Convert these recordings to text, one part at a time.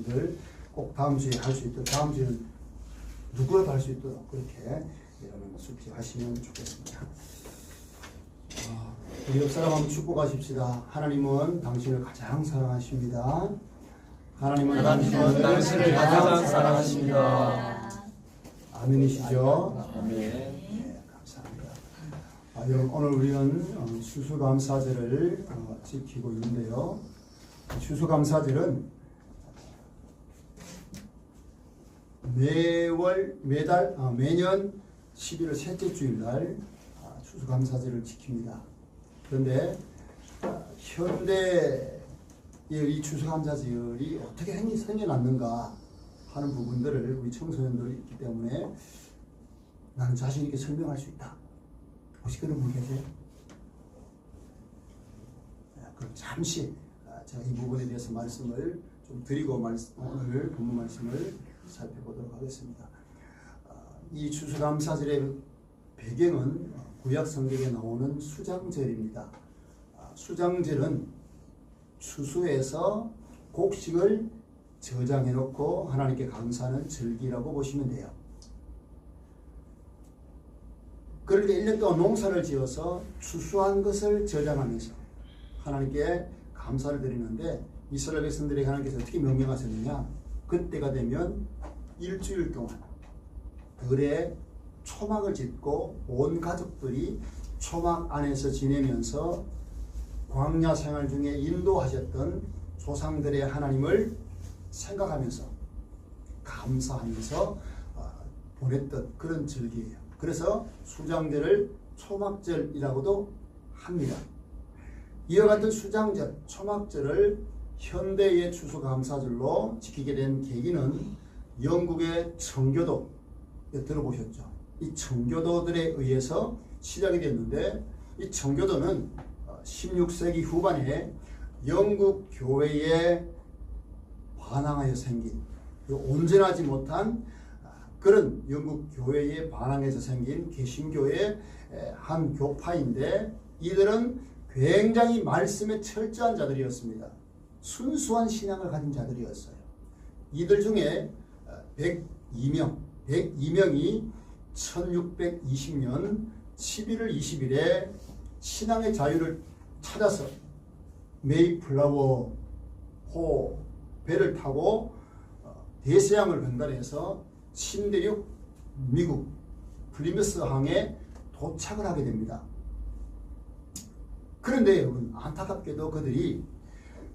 여러분들 꼭 다음 주에 할 수 있도록, 다음 주에는 누구라도 할 수 있도록 그렇게 여러분 숙지하시면 좋겠습니다. 우리 옆 사람 한번 축복하십시다. 하나님은 당신을 가장 사랑하십니다. 하나님은 당신을 가장 사랑하십니다. 아멘이시죠? 아멘. 네, 감사합니다. 여러분, 오늘 우리는 추수감사절을 지키고 있는데요. 추수감사절은 매년 11월 셋째 주일날 추수감사절을 지킵니다. 그런데 현대의 이 추수감사절이 어떻게 생겨났는가 하는 부분들을 우리 청소년들이 있기 때문에 나는 자신 있게 설명할 수 있다. 혹시 그런 분 계세요? 그럼 잠시 제가 이 부분에 대해서 말씀을 좀 드리고 오늘 본문 말씀을 살펴보도록 하겠습니다. 이 추수감사절의 배경은 구약 성경에 나오는 수장절입니다. 수장절은 추수해서 곡식을 저장해 놓고 하나님께 감사하는 절기라고 보시면 돼요. 그러니까 1년 동안 농사를 지어서 추수한 것을 저장하면서 하나님께 감사를 드리는데, 이스라엘 백성들에게 하나님께서 어떻게 명령하셨느냐, 그때가 되면 일주일 동안 들에 초막을 짓고 온 가족들이 초막 안에서 지내면서 광야 생활 중에 인도하셨던 조상들의 하나님을 생각하면서 감사하면서 보냈던 그런 절기예요. 그래서 수장절을 초막절이라고도 합니다. 이와 같은 수장절, 초막절을 현대의 추수감사절로 지키게 된 계기는 영국의 청교도, 들어보셨죠? 이 청교도들에 의해서 시작이 됐는데, 이 청교도는 16세기 후반에 영국 교회에 반항하여 생긴, 온전하지 못한 그런 영국 교회에 반항해서 생긴 개신교의 한 교파인데, 이들은 굉장히 말씀에 철저한 자들이었습니다. 순수한 신앙을 가진 자들이었어요. 이들 중에 102명이 1620년 11월 20일에 신앙의 자유를 찾아서 메이플라워 호 배를 타고 대서양을 건너해서 신대륙 미국 플리머스 항에 도착을 하게 됩니다. 그런데 여러분, 안타깝게도 그들이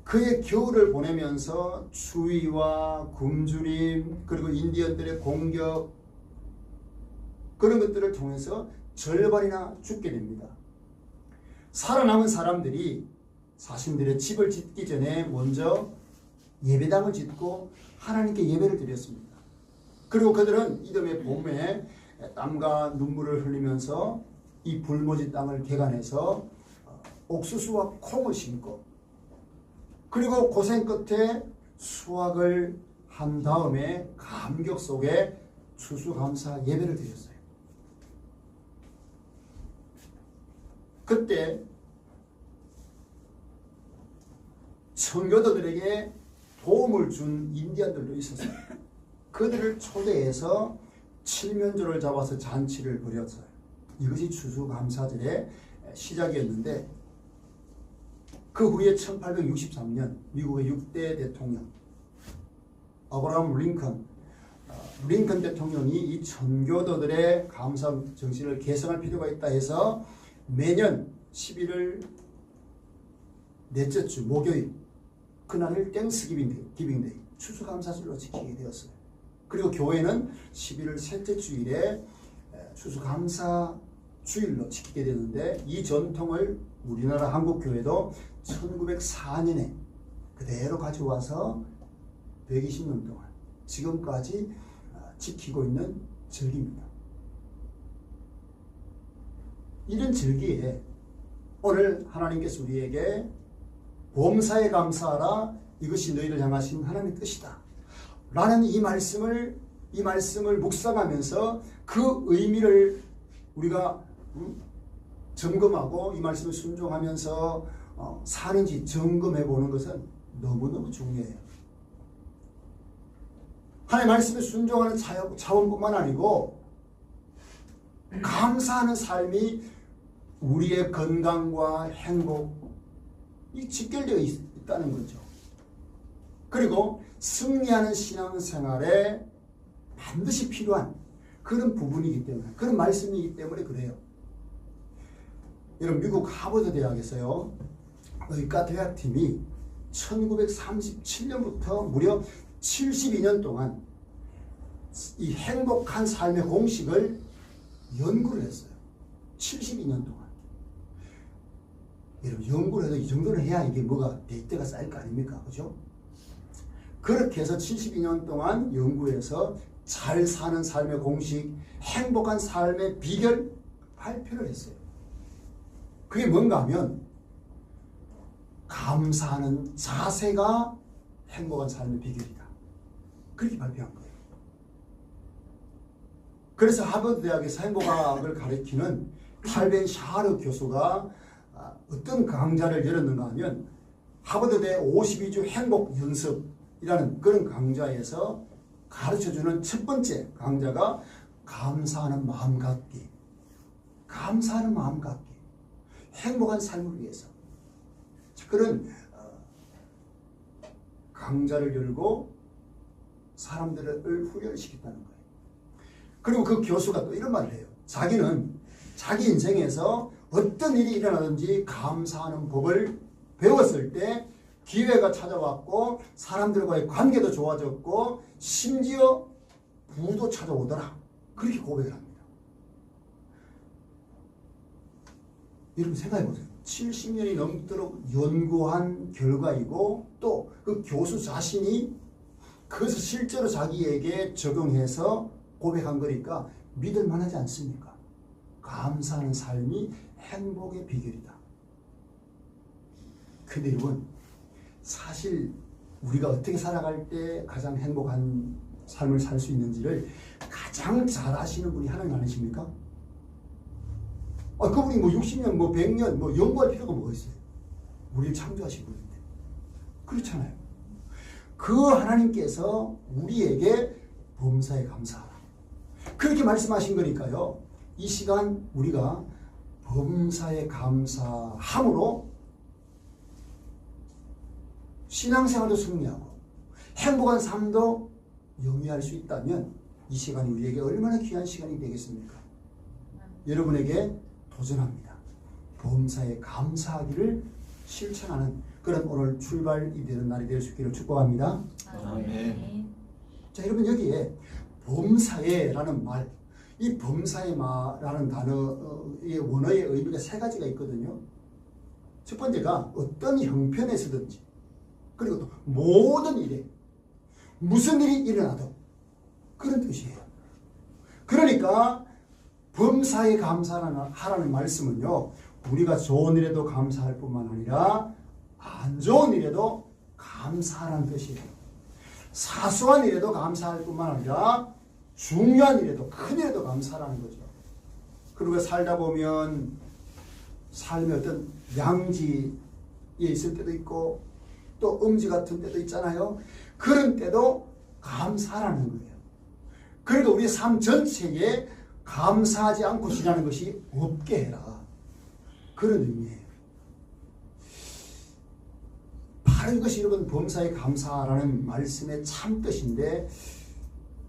그의 겨울을 보내면서 추위와 굶주림 그리고 인디언들의 공격, 그런 것들을 통해서 절반이나 죽게 됩니다. 살아남은 사람들이 자신들의 집을 짓기 전에 먼저 예배당을 짓고 하나님께 예배를 드렸습니다. 그리고 그들은 이듬해 봄에 땀과 눈물을 흘리면서 이 불모지 땅을 개간해서 옥수수와 콩을 심고, 그리고 고생 끝에 수확을 한 다음에 감격 속에 추수감사 예배를 드렸어요. 그때 청교도들에게 도움을 준 인디언들도 있었어요. 그들을 초대해서 칠면조를 잡아서 잔치를 벌였어요. 이것이 추수감사절의 시작이었는데, 그 후에 1863년 미국의 6대 대통령 아브라함 링컨 대통령이 이 청교도들의 감사 정신을 개선할 필요가 있다 해서 매년 11월 넷째 주 목요일, 그날을 땡스기빙데이, 추수감사절로 지키게 되었어요. 그리고 교회는 11월 셋째 주일에 추수감사 주일로 지키게 되는데, 이 전통을 우리나라 한국교회도 1904년에 그대로 가져와서 120년 동안 지금까지 지키고 있는 절기입니다. 이런 절기에 오늘 하나님께서 우리에게 범사에 감사하라, 이것이 너희를 향하신 하나님의 뜻이다 라는 이 말씀을 묵상하면서 그 의미를 우리가 점검하고 이 말씀을 순종하면서 사는지 점검해 보는 것은 너무너무 중요해요. 하나님의 말씀에 순종하는 차원뿐만 아니고 감사하는 삶이 우리의 건강과 행복이 직결되어 있다는 거죠. 그리고 승리하는 신앙생활에 반드시 필요한 그런 부분이기 때문에, 그런 말씀이기 때문에 그래요. 여러분, 미국 하버드 대학에서요, 의과 대학팀이 1937년부터 무려 72년 동안 이 행복한 삶의 공식을 연구를 했어요. 72년 동안. 여러분, 연구를 해도 이 정도는 해야 이게 뭐가 데이터가 쌓일 거 아닙니까? 그죠? 그렇게 해서 72년 동안 연구해서 잘 사는 삶의 공식, 행복한 삶의 비결 발표를 했어요. 그게 뭔가 하면 감사하는 자세가 행복한 삶의 비결이다. 그렇게 발표한 거예요. 그래서 하버드 대학에서 행복학을 가르치는 탈벤 샤르 교수가 어떤 강좌를 열었는가 하면 하버드대 52주 행복 연습이라는 그런 강좌에서 가르쳐주는 첫 번째 강좌가 감사하는 마음 갖기. 감사하는 마음 갖기. 행복한 삶을 위해서. 그런 강좌를 열고 사람들을 훈련시켰다는 거예요. 그리고 그 교수가 또 이런 말을 해요. 자기는 자기 인생에서 어떤 일이 일어나든지 감사하는 법을 배웠을 때 기회가 찾아왔고 사람들과의 관계도 좋아졌고 심지어 부도 찾아오더라. 그렇게 고백을 합니다. 여러분 생각해 보세요. 70년이 넘도록 연구한 결과이고 또 그 교수 자신이 그것을 실제로 자기에게 적용해서 고백한 거니까 믿을 만하지 않습니까? 감사하는 삶이 행복의 비결이다. 근데 여러분, 사실 우리가 어떻게 살아갈 때 가장 행복한 삶을 살 수 있는지를 가장 잘 아시는 분이 하나님 아니십니까? 그분이 뭐 60년, 뭐 100년, 뭐 연구할 필요가 뭐가 있어요? 우리를 창조하신 분인데. 그렇잖아요. 그 하나님께서 우리에게 범사에 감사하라. 그렇게 말씀하신 거니까요. 이 시간 우리가 범사에 감사함으로 신앙생활도 승리하고 행복한 삶도 영위할 수 있다면 이 시간이 우리에게 얼마나 귀한 시간이 되겠습니까? 여러분에게 도전합니다. 범사에 감사하기를 실천하는 그런 오늘 출발이 되는 날이 될 수 있기를 축복합니다. 아멘. 자, 여러분 여기에 범사에라는 말, 이 범사에라는 단어의 원어의 의미가 세 가지가 있거든요. 첫 번째가 어떤 형편에서든지 그리고 또 모든 일에 무슨 일이 일어나도 그런 뜻이에요. 그러니까 범사에 감사하라는 말씀은요, 우리가 좋은 일에도 감사할 뿐만 아니라 안 좋은 일에도 감사하라는 뜻이에요. 사소한 일에도 감사할 뿐만 아니라 중요한 일에도 큰 일에도 감사하라는 거죠. 그리고 살다 보면 삶의 어떤 양지에 있을 때도 있고 또 음지 같은 때도 있잖아요. 그런 때도 감사하라는 거예요. 그러니까 우리 삶 전체에 감사하지 않고 지나는 것이 없게 해라. 그런 의미예요. 바로 이것이 여러분 범사에 감사라는 말씀의 참뜻인데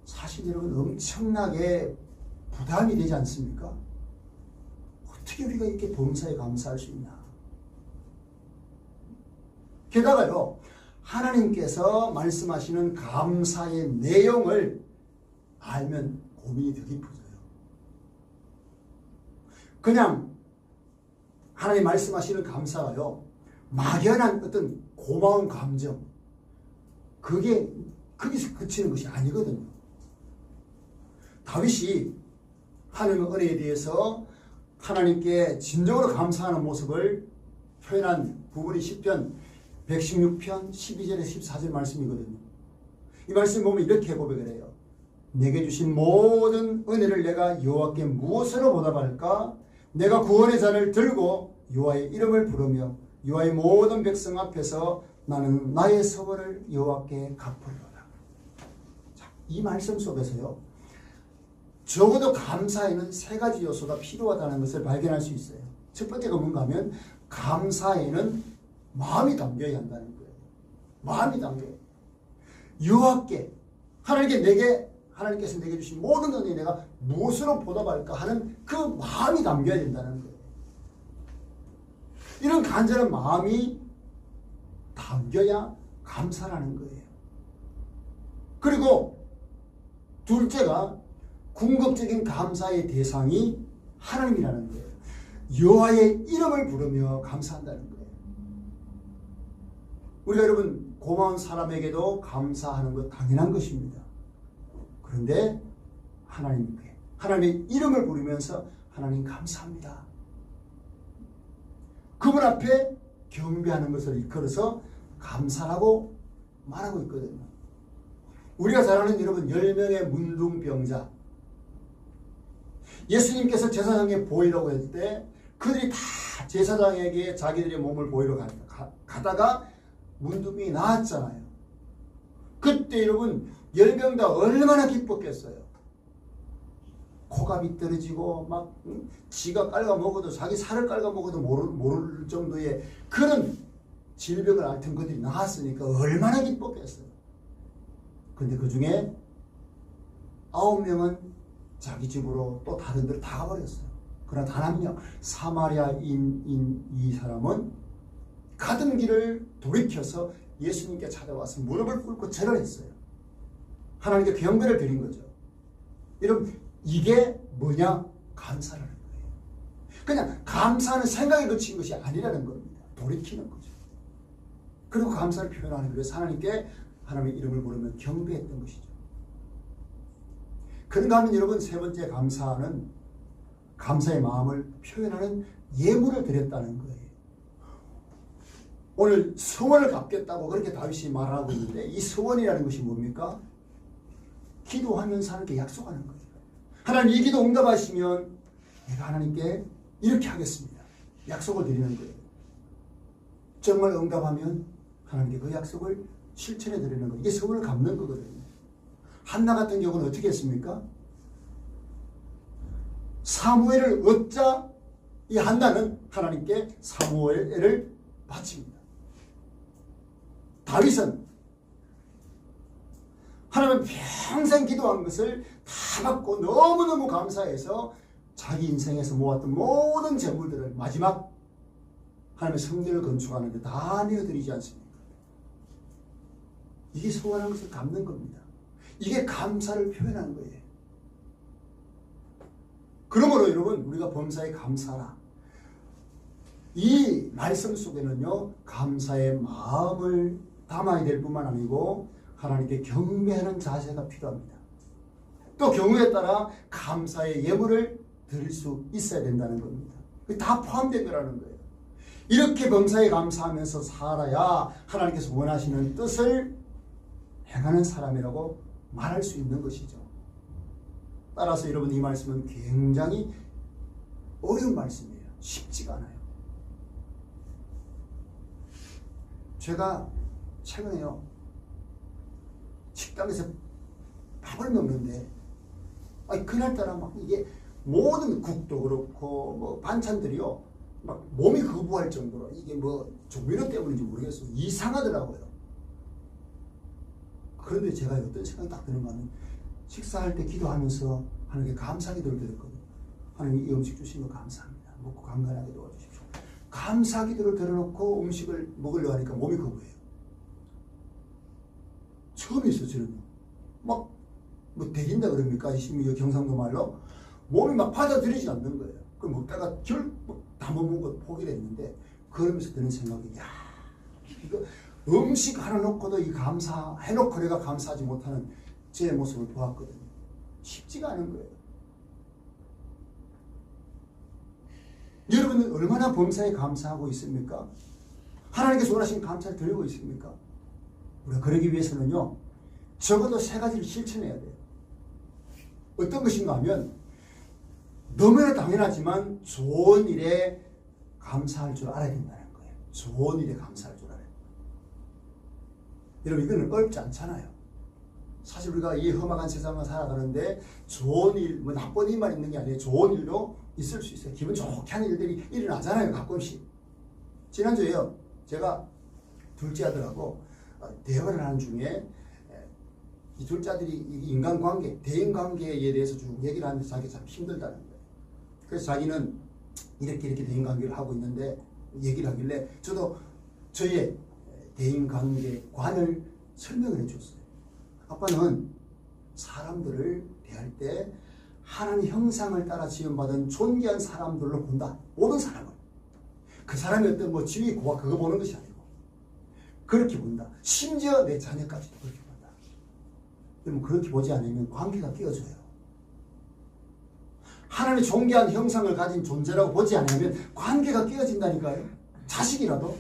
사실 여러분 엄청나게 부담이 되지 않습니까? 어떻게 우리가 이렇게 범사에 감사할 수 있나? 게다가요, 하나님께서 말씀하시는 감사의 내용을 알면 고민이 더 깊어져요. 그냥 하나님 말씀하시는 감사가요, 막연한 어떤 고마운 감정, 그게 거기서 그치는 것이 아니거든요. 다윗이 하나님의 은혜에 대해서 하나님께 진정으로 감사하는 모습을 표현한 부분이 시편 116편 12절에서 14절 말씀이거든요. 이 말씀 보면 이렇게 고백을 해요. 내게 주신 모든 은혜를 내가 여호와께 무엇으로 보답할까? 내가 구원의 잔을 들고 여호와의 이름을 부르며 여호와의 모든 백성 앞에서 나는 나의 서원을 여호와께 갚으리로다. 자, 이 말씀 속에서요, 적어도 감사에는 세 가지 요소가 필요하다는 것을 발견할 수 있어요. 첫 번째가 뭔가 하면 감사에는 마음이 담겨야 한다는 거예요. 마음이 담겨요. 여호와께 하나님께서 내게 주신 모든 은혜에 내가 무엇으로 보답할까 하는 그 마음이 담겨야 된다는 거예요. 이런 간절한 마음이 담겨야 감사라는 거예요. 그리고 둘째가 궁극적인 감사의 대상이 하나님이라는 거예요. 여호와의 이름을 부르며 감사한다는 거예요. 우리가 여러분 고마운 사람에게도 감사하는 것 당연한 것입니다. 그런데 하나님께 하나님의 이름을 부르면서 하나님 감사합니다. 그분 앞에 경배하는 것을 일컬어서 감사라고 말하고 있거든요. 우리가 잘 아는 여러분 10명의 문둥병자, 예수님께서 제사장에 보이라고 했을 때 그들이 다 제사장에게 자기들의 몸을 보이러 가다가 문둥병이 나았잖아요. 그때 여러분 10명 다 얼마나 기뻤겠어요. 코가 비떨어지고 막 지가 깔아 먹어도 자기 살을 깔아 먹어도 모를 정도의 그런 질병을 앓던 그들이 나았으니까 얼마나 기뻤겠어요. 근데 그 중에 9명은 자기 집으로 또 다른 데로 다 가버렸어요. 그러나 단 한 명, 사마리아인인 이 사람은 가던 길을 돌이켜서 예수님께 찾아와서 무릎을 꿇고 절을 했어요. 하나님께 경배를 드린 거죠. 여러분, 이게 뭐냐? 감사라는 거예요. 그냥 감사는 생각에 그친 것이 아니라는 겁니다. 돌이키는 거죠. 그리고 감사를 표현하기 위해서 하나님께 하나님의 이름을 부르며 경배했던 것이죠. 그런가 하면 여러분, 세 번째 감사는 감사의 마음을 표현하는 예물을 드렸다는 거예요. 오늘 서원을 갚겠다고 그렇게 다윗이 말하고 있는데 이 서원이라는 것이 뭡니까? 기도하면서 하나님께 약속하는 거예요. 하나님 이 기도 응답하시면 내가 하나님께 이렇게 하겠습니다. 약속을 드리는 거예요. 정말 응답하면 하나님께 그 약속을 실천해 드리는 거예요. 이게 서원을 갚는 거거든요. 한나 같은 경우는 어떻게 했습니까? 사무엘을 얻자 이 한나는 하나님께 사무엘을 바칩니다. 다윗은 하나님 평생 기도한 것을 다 받고 너무너무 감사해서 자기 인생에서 모았던 모든 재물들을 마지막 하나님의 성전을 건축하는데 다 내어드리지 않습니까? 이게 소원한 것을 갚는 겁니다. 이게 감사를 표현하는 거예요. 그러므로 여러분, 우리가 범사에 감사라. 이 말씀 속에는요, 감사의 마음을 담아야 될 뿐만 아니고 하나님께 경배하는 자세가 필요합니다. 또 경우에 따라 감사의 예물을 드릴 수 있어야 된다는 겁니다. 그게 다 포함된 거라는 거예요. 이렇게 범사에 감사하면서 살아야 하나님께서 원하시는 뜻을 행하는 사람이라고 말할 수 있는 것이죠. 따라서 여러분, 이 말씀은 굉장히 어려운 말씀이에요. 쉽지가 않아요. 제가 최근에요, 식당에서 밥을 먹는데 그날따라 막 이게 모든 국도 그렇고 뭐 반찬들이요 막 몸이 거부할 정도로 이게 뭐 조미료 때문인지 모르겠어요. 이상하더라고요. 그런데 제가 어떤 생각이 딱 드는가 하면 식사할 때 기도하면서 하나님께 감사 기도를 드렸거든요. 하나님 이 음식 주신 거 감사합니다. 먹고 건강하게 도와주십시오. 감사 기도를 들어놓고 음식을 먹으려고 하니까 몸이 거부해요. 처음 있어 저는. 막 뭐 대긴다 그럽니까? 이 경상도 말로 몸이 막 받아들이지 않는 거예요. 그럼 먹다가 결국 다 못 먹고 포기를 했는데 그러면서 드는 생각이 야 이거 음식 하나 놓고도 이 감사해놓고 내가 감사하지 못하는 제 모습을 보았거든요. 쉽지가 않은 거예요. 여러분은 얼마나 범사에 감사하고 있습니까? 하나님께서 원하시는 감사를 드리고 있습니까? 우리가 그러기 위해서는요, 적어도 세 가지를 실천해야 돼요. 어떤 것인가 하면 너무나 당연하지만 좋은 일에 감사할 줄 알아야 된다는 거예요. 좋은 일에 감사할 줄 알아야 돼요. 여러분, 이거는 어렵지 않잖아요. 사실 우리가 이 험악한 세상을 살아가는데 좋은 일, 뭐 나쁜 일만 있는 게 아니에요. 좋은 일도 있을 수 있어요. 기분 좋게 하는 일들이 일어나잖아요. 가끔씩. 지난주에요. 제가 둘째 아들하고 대화를 하는 중에 이 둘째 아들이 인간관계, 대인관계에 대해서 쭉 얘기를 하면서 자기가 참 힘들다는 거예요. 그래서 자기는 이렇게 대인관계를 하고 있는데 얘기를 하길래 저도 저의 대인관계관을 설명을 해줬어요. 아빠는 사람들을 대할 때 하나님 형상을 따라 지음받은 존귀한 사람들로 본다. 모든 사람을. 그 사람이 어떤 뭐 지위 고하 그거 보는 것이 아니고 그렇게 본다. 심지어 내 자녀까지도 그렇게 본다. 그러면 그렇게 보지 않으면 관계가 깨어져요. 하나님의 존귀한 형상을 가진 존재라고 보지 않으면 관계가 깨어진다니까요. 자식이라도.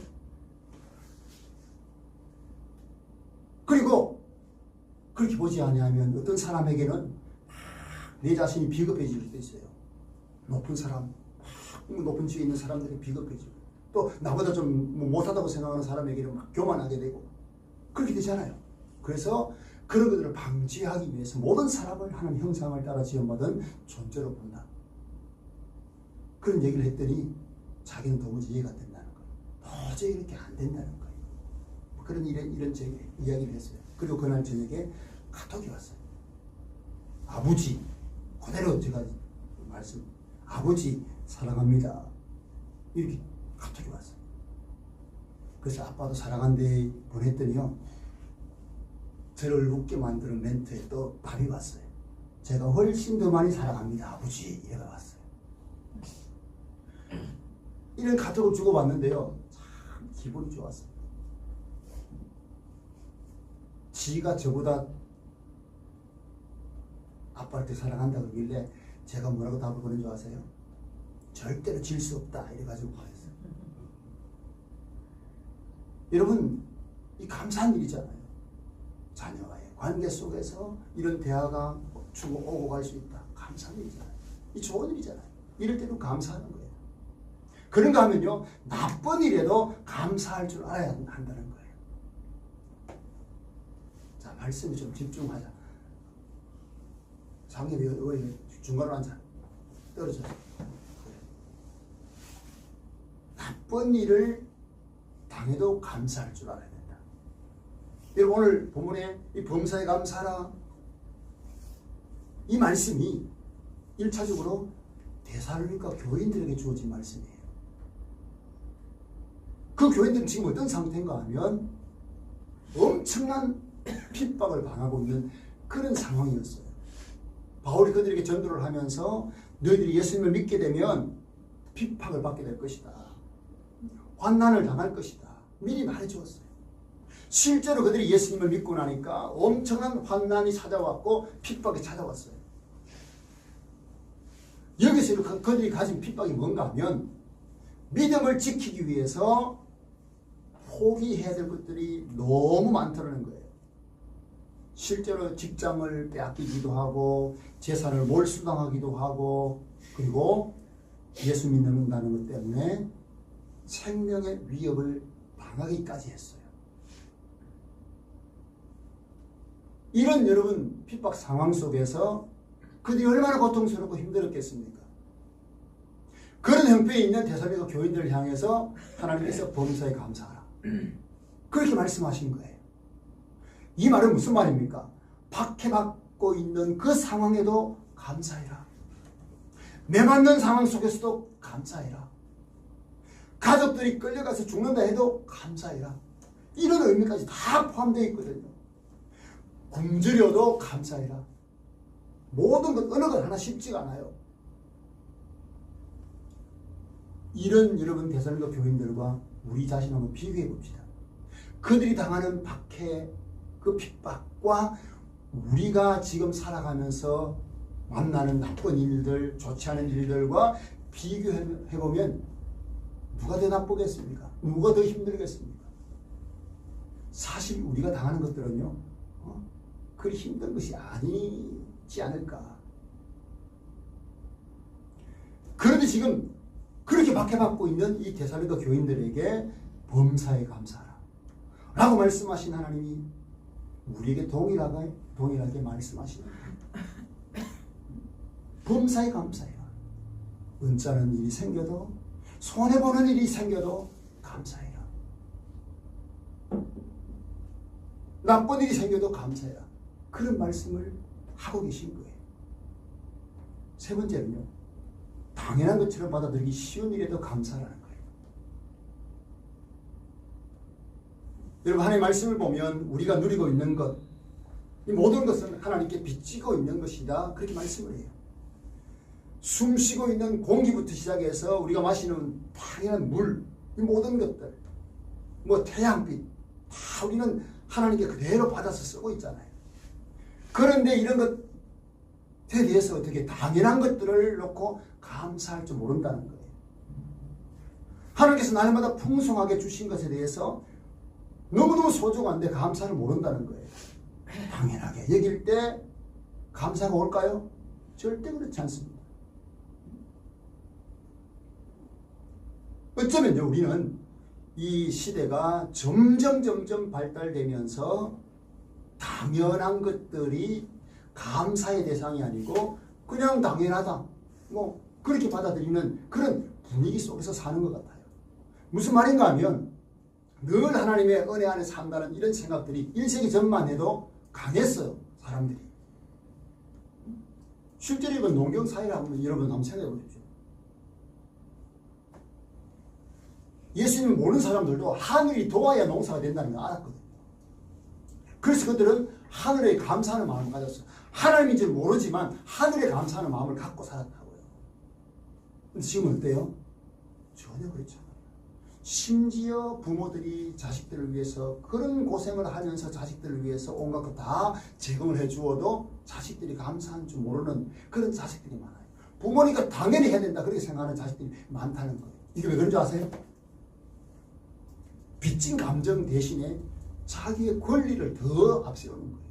그리고 그렇게 보지 않으면 어떤 사람에게는 내 자신이 비겁해질 수도 있어요. 높은 사람, 높은 지위에 있는 사람들이 비겁해지고 또 나보다 좀 못하다고 생각하는 사람에게는 막 교만하게 되고 그렇게 되잖아요. 그래서 그런 것들을 방지하기 위해서 모든 사람을 하나님 형상을 따라 지음받은 존재로 본다. 그런 얘기를 했더니 자기는 도무지 이해가 안 된다는 거예요. 도저히 이렇게 안 된다는 거예요. 그런 이런 이야기를 했어요. 그리고 그날 저녁에 카톡이 왔어요. 아버지, 그대로 제가 말씀, 아버지 사랑합니다. 이렇게 카톡이 왔어요. 그래서 아빠도 사랑한대 보냈더니요. 저를 웃게 만드는 멘트에 또 답이 왔어요. 제가 훨씬 더 많이 사랑합니다. 아버지. 이래가 왔어요. 이런 카톡을 주고받는데요. 참 기분이 좋았어요. 지가 저보다 아빠를 더 사랑한다고 그러길래 제가 뭐라고 답을 보낸 줄 아세요? 절대로 질 수 없다. 이래가지고 보냈어요. 여러분, 이 감사한 일이잖아요. 자녀와의 관계 속에서 이런 대화가 오고 갈 수 있다. 감사한 일이잖아요. 이 좋은 일이잖아요. 이럴 때도 감사하는 거예요. 그런가 하면요, 나쁜 일에도 감사할 줄 알아야 한다는 거예요. 자, 말씀에 좀 집중하자. 장님이 왜 중간으로 앉아? 떨어져. 나쁜 일을 당해도 감사할 줄 알아야 된다. 여러분, 오늘 본문에 이 범사에 감사하라. 이 말씀이 1차적으로 데살로니가 교인들에게 주어진 말씀이에요. 그 교인들은 지금 어떤 상태인가 하면 엄청난 핍박을 당하고 있는 그런 상황이었어요. 바울이 그들에게 전도를 하면서 너희들이 예수님을 믿게 되면 핍박을 받게 될 것이다. 환난을 당할 것이다. 미리 말해주었어요. 실제로 그들이 예수님을 믿고 나니까 엄청난 환난이 찾아왔고 핍박이 찾아왔어요. 여기서 그들이 가진 핍박이 뭔가 하면 믿음을 지키기 위해서 포기해야 될 것들이 너무 많다는 거예요. 실제로 직장을 빼앗기기도 하고 재산을 몰수당하기도 하고 그리고 예수 믿는다는 것 때문에 생명의 위협을 당하기까지 했어요. 이런 여러분 핍박 상황 속에서 그들이 얼마나 고통스럽고 힘들었겠습니까? 그런 형편에 있는 데살로니가 교인들을 향해서 하나님께서 범사에 감사하라. 그렇게 말씀하신 거예요. 이 말은 무슨 말입니까? 박해받고 있는 그 상황에도 감사해라. 매맞는 상황 속에서도 감사해라. 가족들이 끌려가서 죽는다 해도 감사해라. 이런 의미까지 다 포함되어 있거든요. 굶주려도 감사해라. 모든 것 어느 것 하나 쉽지가 않아요. 이런 여러분 데살로니가 교인들과 우리 자신을 한번 비교해 봅시다. 그들이 당하는 박해, 그 핍박과 우리가 지금 살아가면서 만나는 나쁜 일들, 좋지 않은 일들과 비교해보면 누가 더 나쁘겠습니까? 누가 더 힘들겠습니까? 사실 우리가 당하는 것들은요, 그리 힘든 것이 아니지 않을까. 그런데 지금 그렇게 박해받고 있는 이 데살로니가 교인들에게 범사에 감사하라 라고 말씀하신 하나님이, 그들이 당하는 핍박과 우리가 지금 살아가면서 만나는 나쁜 일들, 좋지 않은 일들과 비교해보면 누가 더 나쁘겠습니까? 사실 우리가 당하는 것들은요, 그리 힘든 것이 아니지 않을까. 그런데 지금 그렇게 박해받고 있는 이 데살로니가 교인들에게 범사에 감사하라 라고 말씀하신 하나님이 우리에게 동일하게 말씀하시는 거예요. 범사에 감사해라. 은짜는 일이 생겨도 손해보는 일이 생겨도 감사해라. 나쁜 일이 생겨도 감사해라. 그런 말씀을 하고 계신 거예요. 세 번째는요. 당연한 것처럼 받아들이기 쉬운 일에도 감사라는 거예요. 여러분 하나님의 말씀을 보면 우리가 누리고 있는 것, 이 모든 것은 하나님께 빚지고 있는 것이다. 그렇게 말씀을 해요. 숨 쉬고 있는 공기부터 시작해서 우리가 마시는 당연한 물, 이 모든 것들, 뭐 태양빛, 다 우리는 하나님께 그대로 받아서 쓰고 있잖아요. 그런데 이런 것에 대해서 어떻게 당연한 것들을 놓고 감사할 줄 모른다는 거예요. 하나님께서 날마다 풍성하게 주신 것에 대해서 너무너무 소중한데 감사를 모른다는 거예요. 당연하게 여길 때 감사가 올까요? 절대 그렇지 않습니다. 어쩌면요, 우리는 이 시대가 점점 발달되면서 당연한 것들이 감사의 대상이 아니고 그냥 당연하다, 뭐 그렇게 받아들이는 그런 분위기 속에서 사는 것 같아요. 무슨 말인가 하면 늘 하나님의 은혜 안에 산다는 이런 생각들이 1세기 전만 해도 강했어요. 사람들이. 실제로 이건 농경 사회를 여러분 한번 생각해 보십시오. 예수님을 모르는 사람들도 하늘이 도와야 농사가 된다는 걸 알았거든요. 그래서 그들은 하늘에 감사하는 마음을 가졌어요. 하나님인 줄 모르지만 하늘에 감사하는 마음을 갖고 살았다고요. 근데 지금 어때요? 전혀 그렇지 않아요. 심지어 부모들이 자식들을 위해서 그런 고생을 하면서 자식들을 위해서 온갖 것 다 제공을 해주어도 자식들이 감사한 줄 모르는 그런 자식들이 많아요. 부모니까 당연히 해야 된다 그렇게 생각하는 자식들이 많다는 거예요. 이게 왜 그런 줄 아세요? 빚진 감정 대신에 자기의 권리를 더 앞세우는 거예요.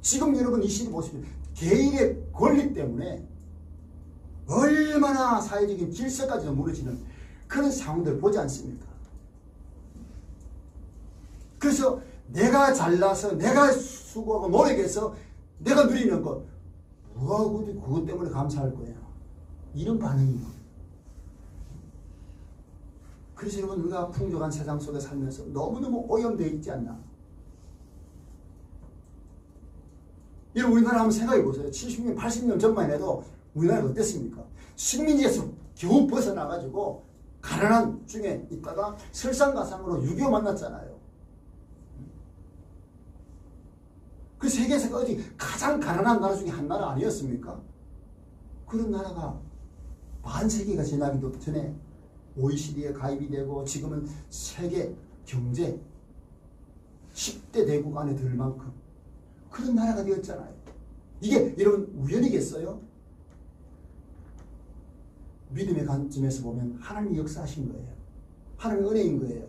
지금 여러분 이 시를 보시면 개인의 권리 때문에 얼마나 사회적인 질서까지도 무너지는 그런 상황들을 보지 않습니까? 그래서 내가 잘나서 내가 수고하고 노력해서 내가 누리는 것 뭐하고 그것 때문에 감사할 거야. 이런 반응이에요. 그래서 여러분 우리가 풍족한 세상 속에 살면서 너무너무 오염되어 있지 않나. 여러분 우리나라 한번 생각해 보세요. 70년 80년 전만 해도 우리나라가 어땠습니까? 식민지에서 겨우 벗어나가지고 가난한 중에 있다가 설상가상으로 6.25 만났잖아요. 그 세계에서 어디 가장 가난한 나라 중에 한 나라 아니었습니까? 그런 나라가 반세기가 지나기도 전에 OECD에 가입이 되고 지금은 세계 경제 10대 대국 안에 들 만큼 그런 나라가 되었잖아요. 이게 여러분 우연이겠어요? 믿음의 관점에서 보면 하나님이 역사하신 거예요. 하나님의 은혜인 거예요.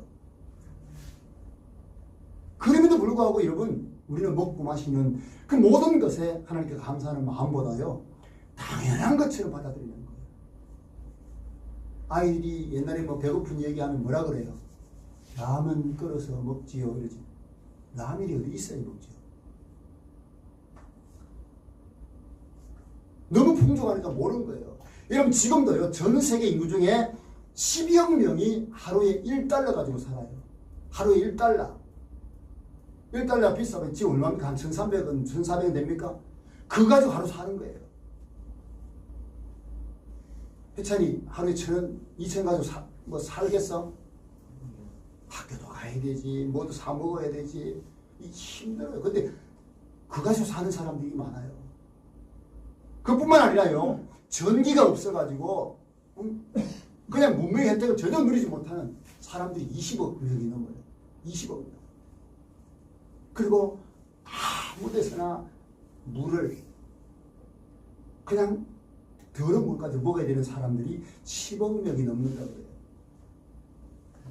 그럼에도 불구하고 여러분 우리는 먹고 마시는 그 모든 것에 하나님께 감사하는 마음보다요 당연한 것처럼 받아들이는 거예요. 아이들이 옛날에 뭐 배고픈 얘기하면 뭐라 그래요? 라면 끓여서 먹지요 이러지. 라면이 어디 있어야 먹지요. 너무 풍족하니까 모르는 거예요. 여러분 지금도요 전 세계 인구 중에 12억 명이 하루에 1달러 가지고 살아요. 하루에 1달러. 1달러 비싸면 지금 얼마입니까? 한 1,300원, 1,400원 됩니까? 그거 가지고 하루 사는 거예요. 해찬이 하루에 1,000원, 2,000원 가지고 살겠어? 학교도 가야 되지, 뭐도 사 먹어야 되지. 힘들어요. 근데 그거 가지고 사는 사람들이 많아요. 그뿐만 아니라요. 전기가 없어가지고 그냥 문명의 혜택을 전혀 누리지 못하는 사람들이 20억 명이 넘어요. 20억 명. 그리고 아무 데서나 물을 그냥 더러운 물까지 먹어야 되는 사람들이 10억 명이 넘는다고 그래요.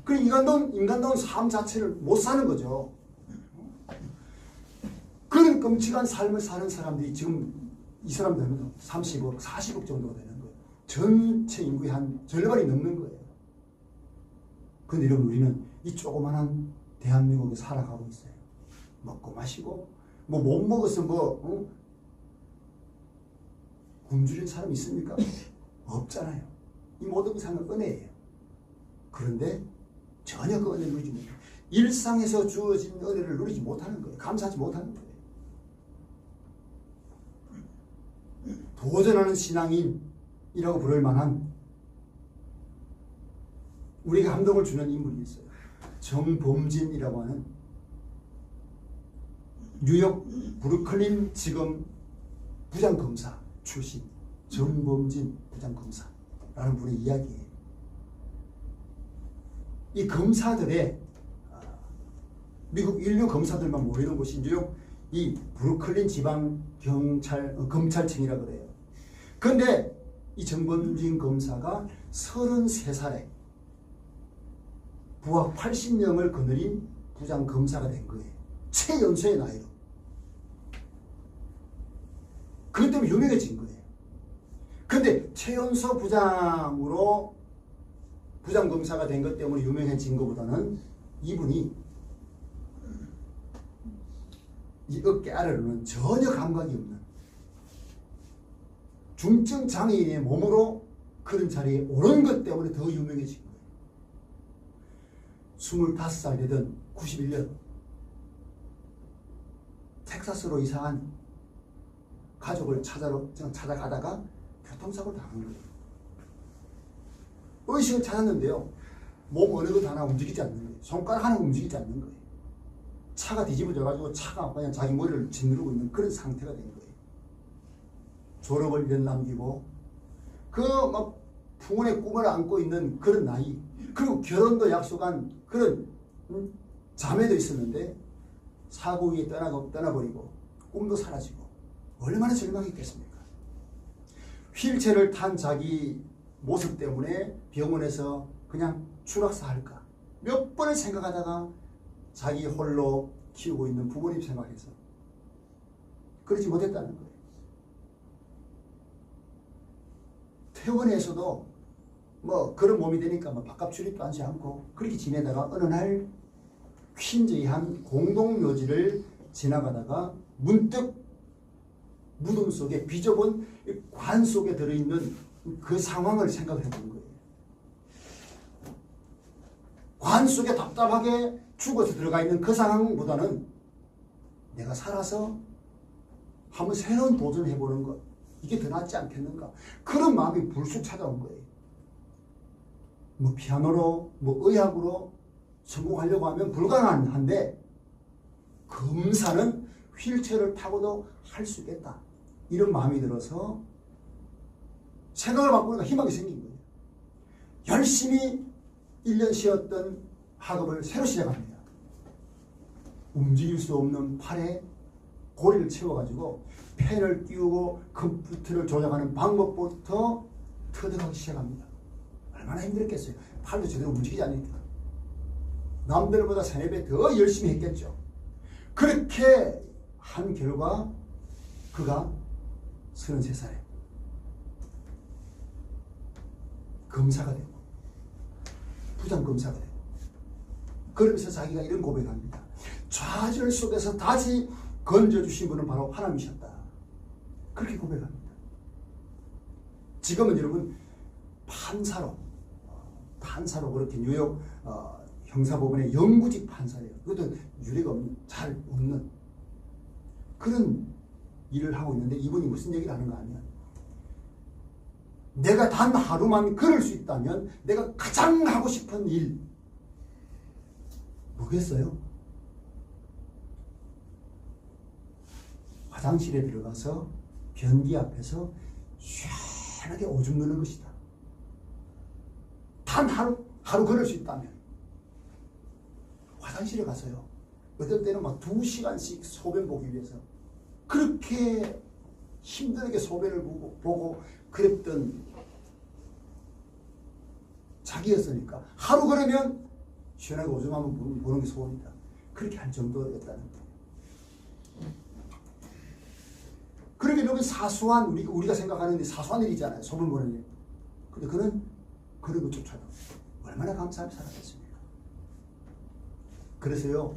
그 인간다운 삶 자체를 못 사는 거죠. 그런 끔찍한 삶을 사는 사람들이 지금 이 사람들은 30억, 40억 정도가 되는 거예요. 전체 인구의 한 절반이 넘는 거예요. 그런데 여러분 우리는 이 조그만한 대한민국에 살아가고 있어요. 먹고 마시고 뭐 못 먹어서 굶주린 사람 있습니까? 없잖아요. 이 모든 것은 은혜예요. 그런데 전혀 그 은혜를 누리지 못해요. 일상에서 주어진 은혜를 누리지 못하는 거예요. 감사하지 못하는 거예요. 도전하는 신앙인이라고 부를 만한 우리에게 감동을 주는 인물이 있어요. 정범진이라고 하는 뉴욕 브루클린 지검 부장검사 출신 정범진 부장검사라는 분의 이야기예요. 이 검사들의 미국 인류 검사들만 모이는 곳이 뉴욕 이 브루클린 지방 검찰청이라 그래요. 그런데 이 정범진 검사가 33살에 부하 80명을 거느린 부장 검사가 된 거예요. 최연소의 나이로. 그것 때문에 유명해진 거예요. 그런데 최연소 부장으로 부장 검사가 된 것 때문에 유명해진 것보다는 이분이 이 어깨 아래로는 전혀 감각이 없는 중증 장애인의 몸으로 그런 자리에 오른 것 때문에 더 유명해진 거예요. 25살 되던 91년 텍사스로 이사한 가족을 찾아가다가 교통사고를 당한 거예요. 의식을 찾았는데요. 몸 어느 것 하나 움직이지 않는 거예요. 손가락 하나 움직이지 않는 거예요. 차가 뒤집어져가지고 차가 그냥 자기 머리를 짓누르고 있는 그런 상태가 된 거예요. 졸업을 이런 남기고 막 풍운의 꿈을 안고 있는 그런 나이, 그리고 결혼도 약속한 그런 자매도 있었는데 사고 위에 떠나버리고 꿈도 사라지고 얼마나 절망했겠습니까? 휠체어를 탄 자기 모습 때문에 병원에서 그냥 추락사할까 몇 번을 생각하다가 자기 홀로 키우고 있는 부모님 생각해서 그러지 못했다는 거예요. 퇴원해서도 뭐 그런 몸이 되니까 뭐 밥값 출입도 하지 않고 그렇게 지내다가 어느 날 퀸즈의 공동묘지를 지나가다가 문득 무덤 속에 비좁은 관 속에 들어있는 그 상황을 생각해 본 거예요. 관 속에 답답하게 죽어서 들어가 있는 그 상황보다는 내가 살아서 한번 새로운 도전을 해보는 것, 이게 더 낫지 않겠는가, 그런 마음이 불쑥 찾아온 거예요. 뭐 피아노로 뭐 의학으로 성공하려고 하면 불가능한데 검사는 휠체어를 타고도 할 수 있겠다, 이런 마음이 들어서 생각을 바꾸니까 희망이 생긴 거예요. 열심히 1년 쉬었던 학업을 새로 시작합니다. 움직일 수 없는 팔에 고리를 채워가지고 펜을 띄우고 컴퓨터를 조작하는 방법부터 터득하기 시작합니다. 얼마나 힘들었겠어요. 팔도 제대로 움직이지 않으니까. 남들보다 3-4배 더 열심히 했겠죠. 그렇게 한 결과 그가 33살에 검사가 되고 부장검사가 되고, 그러면서 자기가 이런 고백합니다. 좌절 속에서 다시 건져주신 분은 바로 하나님이셨다. 그렇게 고백합니다. 지금은 여러분 판사로 그렇게 뉴욕 형사법원의 영구직 판사예요. 그것도 유례가 없는, 잘 없는 그런 일을 하고 있는데, 이분이 무슨 얘기를 하는가 하면, 내가 단 하루만 걸을 수 있다면 내가 가장 하고 싶은 일 뭐겠어요? 화장실에 들어가서 변기 앞에서 시원하게 오줌 누는 것이다. 단 하루 걸을 수 있다면 화장실에 가서요. 어떨 때는 막 2시간씩 소변 보기 위해서 그렇게 힘들게 소변을 보고 그랬던 자기였으니까 하루 그러면 시원하게 오줌 한번 보는 게 소원이다. 그렇게 할 정도였다는 거예요. 그렇게 여러분 사소한, 우리가 생각하는 사소한 일이잖아요. 소문 보는 일. 근데 그런 것조차도 얼마나 감사하며 살았겠습니까? 그래서요,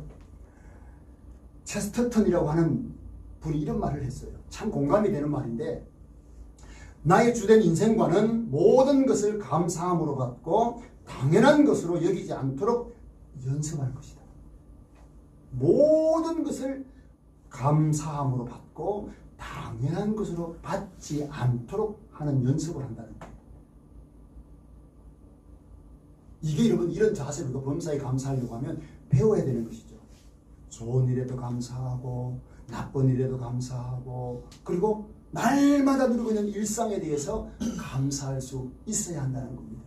체스터턴이라고 하는 분이 이런 말을 했어요. 참 공감이 되는 말인데, 나의 주된 인생관은 모든 것을 감사함으로 받고 당연한 것으로 여기지 않도록 연습할 것이다. 모든 것을 감사함으로 받고 당연한 것으로 받지 않도록 하는 연습을 한다는 거예요. 이게 여러분, 이런 자세로 범사에 감사하려고 하면 배워야 되는 것이죠. 좋은 일에도 감사하고 나쁜 일에도 감사하고, 그리고 날마다 누리고 있는 일상에 대해서 감사할 수 있어야 한다는 겁니다.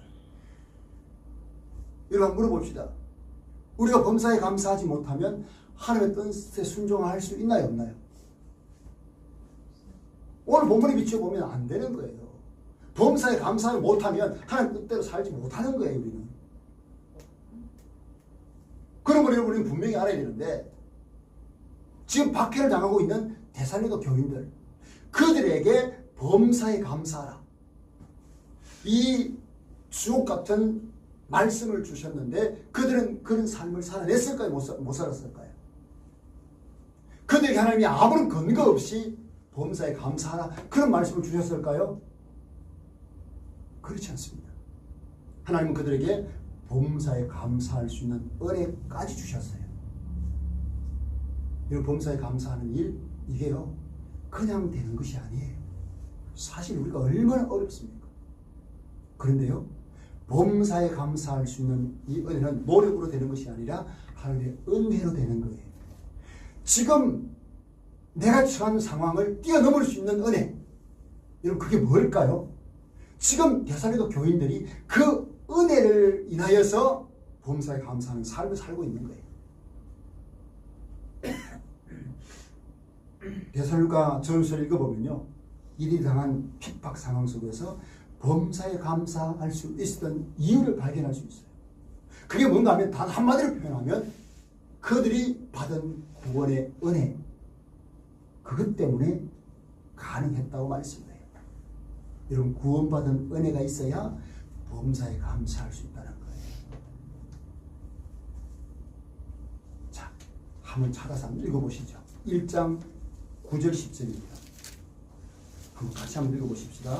여러분, 물어봅시다. 우리가 범사에 감사하지 못하면 하나님의 뜻에 순종할 수 있나요, 없나요? 오늘 본문에 비춰보면 안 되는 거예요. 범사에 감사를 못하면 하나님 뜻대로 살지 못하는 거예요, 우리는. 그런 걸 우리는 분명히 알아야 되는데, 지금 박해를 당하고 있는 데살로니가 교인들, 그들에게 범사에 감사하라, 이 주옥 같은 말씀을 주셨는데 그들은 그런 삶을 살아냈을까요? 못 살았을까요? 그들에게 하나님이 아무런 근거 없이 범사에 감사하라 그런 말씀을 주셨을까요? 그렇지 않습니다. 하나님은 그들에게 범사에 감사할 수 있는 은혜까지 주셨어요. 이 범사에 감사하는 일, 이게요, 그냥 되는 것이 아니에요. 사실 우리가 얼마나 어렵습니까? 그런데요, 범사에 감사할 수 있는 이 은혜는 노력으로 되는 것이 아니라 하나님의 은혜로 되는 거예요. 지금 내가 처한 상황을 뛰어넘을 수 있는 은혜, 여러분, 그게 뭘까요? 지금 데살로니가 교인들이 그 은혜를 인하여서 범사에 감사하는 삶을 살고 있는 거예요. 데살로니가 전서를 읽어보면요, 이들이 당한 핍박 상황 속에서 범사에 감사할 수 있었던 이유를 발견할 수 있어요. 그게 뭔가 하면 단 한마디로 표현하면 그들이 받은 구원의 은혜, 그것 때문에 가능했다고 말씀해요. 여러분, 구원받은 은혜가 있어야 범사에 감사할 수 있다는 거예요. 자, 한번 찾아서 한번 읽어보시죠. 1장 9절 10절입니다. 한번 같이 한번 읽어보십시다.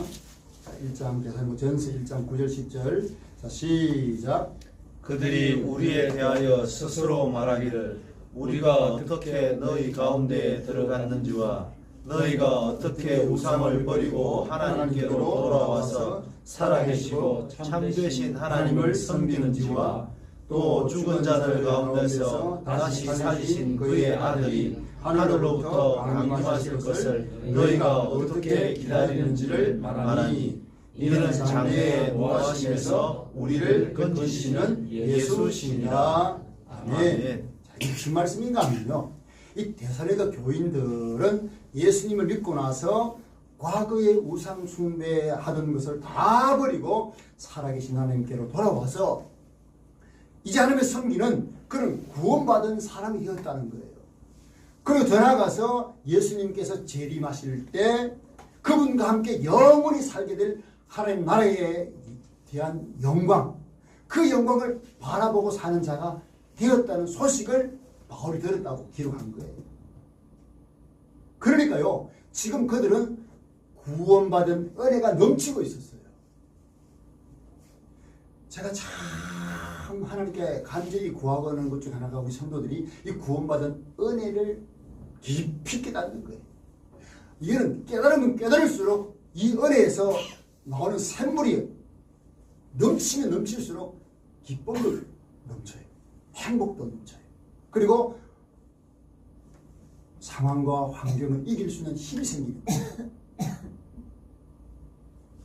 1장 데살로니가전서 1장 9절 10절. 자, 시작. 그들이 우리에 대하여 스스로 말하기를 우리가 어떻게 너희 가운데에 들어갔는지와 너희가 어떻게 우상을 버리고 하나님께로 돌아와서 살아계시고 참되신 하나님을 섬기는지와 또 죽은 자들 가운데서 다시 살리신 그의 아들이 하늘로부터 강림하실 것을 너희가 어떻게 기다리는지를 말하니 이는 장래에 노하심에서 우리를 건지시는 예수시니라. 아멘. 자, 이게 무슨 말씀인가 하면요, 이 데살로니가 교인들은 예수님을 믿고 나서 과거에 우상 숭배하던 것을 다 버리고 살아계신 하나님께로 돌아와서 이제 하나님의 섬기는 그런 구원받은 사람이 되었다는 거예요. 그리고 더 나아가서 예수님께서 재림하실 때 그분과 함께 영원히 살게 될 하나님 나라에 대한 영광, 그 영광을 바라보고 사는 자가 되었다는 소식을 바울이 들었다고 기록한 거예요. 그러니까요, 지금 그들은 구원받은 은혜가 넘치고 있었어요. 제가 참 하나님께 간절히 구하고는 것 중 하나가 우리 성도들이 이 구원받은 은혜를 깊이 깨닫는 거예요. 이거는 깨달으면 깨달을수록 이 은혜에서 나오는 샘물이 넘치면 넘칠수록 기쁨도 넘쳐요. 행복도 넘쳐요. 그리고 상황과 환경을 이길 수 있는 힘이 생깁니다.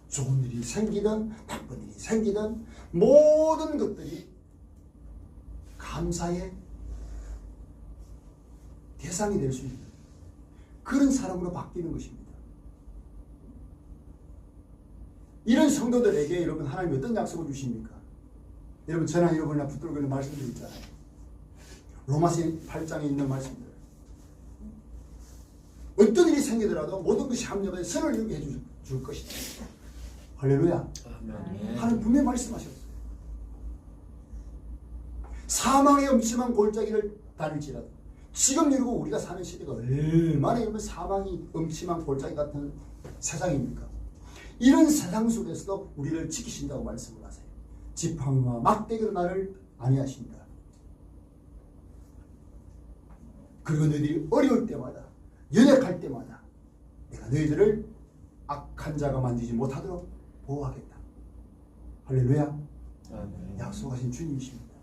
좋은 일이 생기든 나쁜 일이 생기든 모든 것들이 감사의 대상이 될 수 있는 그런 사람으로 바뀌는 것입니다. 이런 성도들에게 여러분, 하나님이 어떤 약속을 주십니까? 여러분, 저나 여러분이나 붙들고 있는 말씀들 있잖아요. 로마서 8장에 있는 말씀들. 어떤 일이 생기더라도 모든 것이 합력하여 선을 이루게 해줄 것이다. 할렐루야. 아멘. 하나님 분명히 말씀하셨어요. 사망의 음침한 골짜기를 다닐지라도 지금 이러고 우리가 사는 시대가 얼마나 이러면 사망이 음침한 골짜기 같은 세상입니까? 이런 세상 속에서도 우리를 지키신다고 말씀을 하세요. 지팡이와 막대기로 나를 안위하신다. 그리고 너희들이 어려울 때마다 연약할 때마다 내가 너희들을 악한 자가 만지지 못하도록 보호하겠다. 할렐루야. 약속하신 주님이십니다.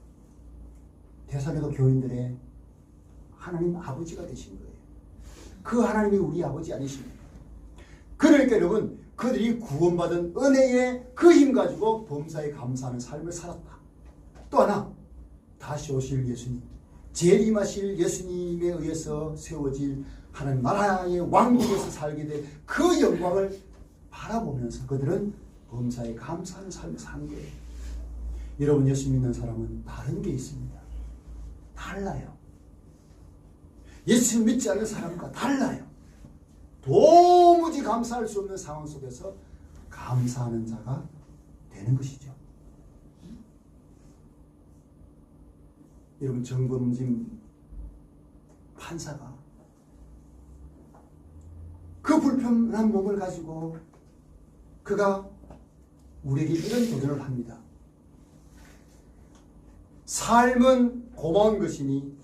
대사로도 교인들의 하나님 아버지가 되신 거예요. 그 하나님이 우리 아버지 아니십니까? 그러니까 여러분, 그들이 구원받은 은혜의 그 힘 가지고 범사에 감사하는 삶을 살았다. 또 하나, 다시 오실 예수님, 재림하실 예수님에 의해서 세워질 하나님 나라의 왕국에서 살게 될 그 영광을 바라보면서 그들은 범사에 감사하는 삶을 사는 거예요. 여러분, 예수 믿는 사람은 다른 게 있습니다. 달라요. 예수 믿지 않는 사람과 달라요. 도무지 감사할 수 없는 상황 속에서 감사하는 자가 되는 것이죠. 여러분, 정범진 판사가 그 불편한 몸을 가지고 그가 우리에게 이런 도전을 합니다. 삶은 고마운 것이니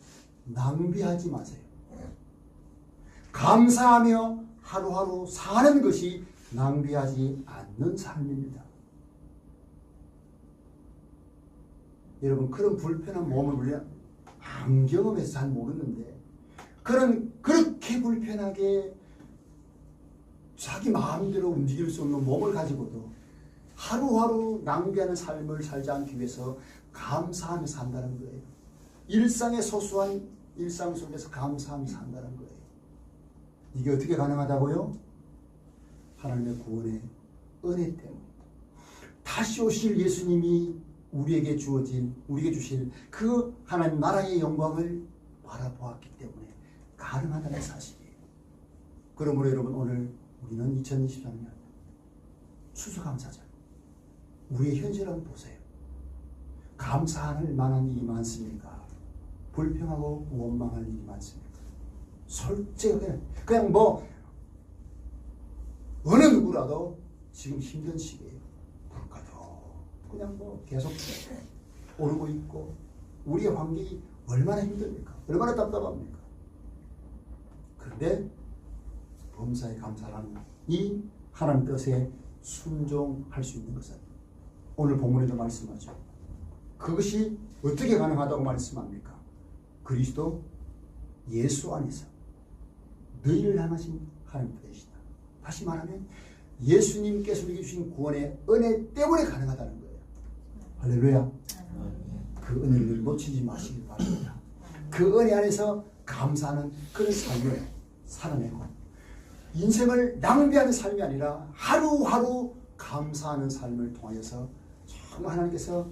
낭비하지 마세요. 감사하며 하루하루 사는 것이 낭비하지 않는 삶입니다. 여러분, 그런 불편한 몸을 우리가 안 경험해서 잘 모르는데 그렇게 불편하게 자기 마음대로 움직일 수 없는 몸을 가지고도 하루하루 낭비하는 삶을 살지 않기 위해서 감사하며 산다는 거예요. 일상의 소소한 일상 속에서 감사하며 산다는 거예요. 이게 어떻게 가능하다고요? 하나님의 구원의 은혜 때문에. 다시 오실 예수님이 우리에게 주실 그 하나님 나라의 영광을 바라보았기 때문에 가능하다는 사실이에요. 그러므로 여러분, 오늘 우리는 2023년 추수감사절, 우리의 현실을 한번 보세요. 감사할 만한 일이 많습니까? 불평하고 원망할 일이 많습니까? 솔직하게 그냥 어느 누구라도 지금 힘든 시기예요. 물가도 그냥 계속 오르고 있고 우리의 환경이 얼마나 힘듭니까? 얼마나 답답합니까? 그런데 범사에 감사하는 이 하나님 뜻에 순종할 수 있는 것은 오늘 본문에도 말씀하죠. 그것이 어떻게 가능하다고 말씀합니까? 그리스도 예수 안에서 너희를 향하신 하나님 뜻이다. 다시 말하면 예수님께서 우리에게 주신 구원의 은혜 때문에 가능하다는 거예요. 할렐루야. 그 은혜를 놓치지 마시길 바랍니다. 그 은혜 안에서 감사하는 그런 삶을 살아내고 인생을 낭비하는 삶이 아니라 하루하루 감사하는 삶을 통하여서 정말 하나님께서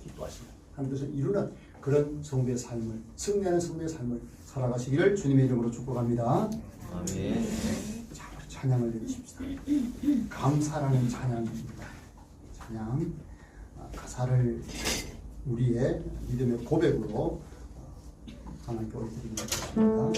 기뻐하시는 하나님 뜻을 이루는 그런 성도의 삶을, 승리하는 성도의 삶을 살아가시기를 주님의 이름으로 축복합니다. 아멘. 자, 우리 찬양을 드리십시다. 감사라는 찬양입니다. 찬양 가사를 우리의 믿음의 고백으로 하나님께 올려드리겠습니다.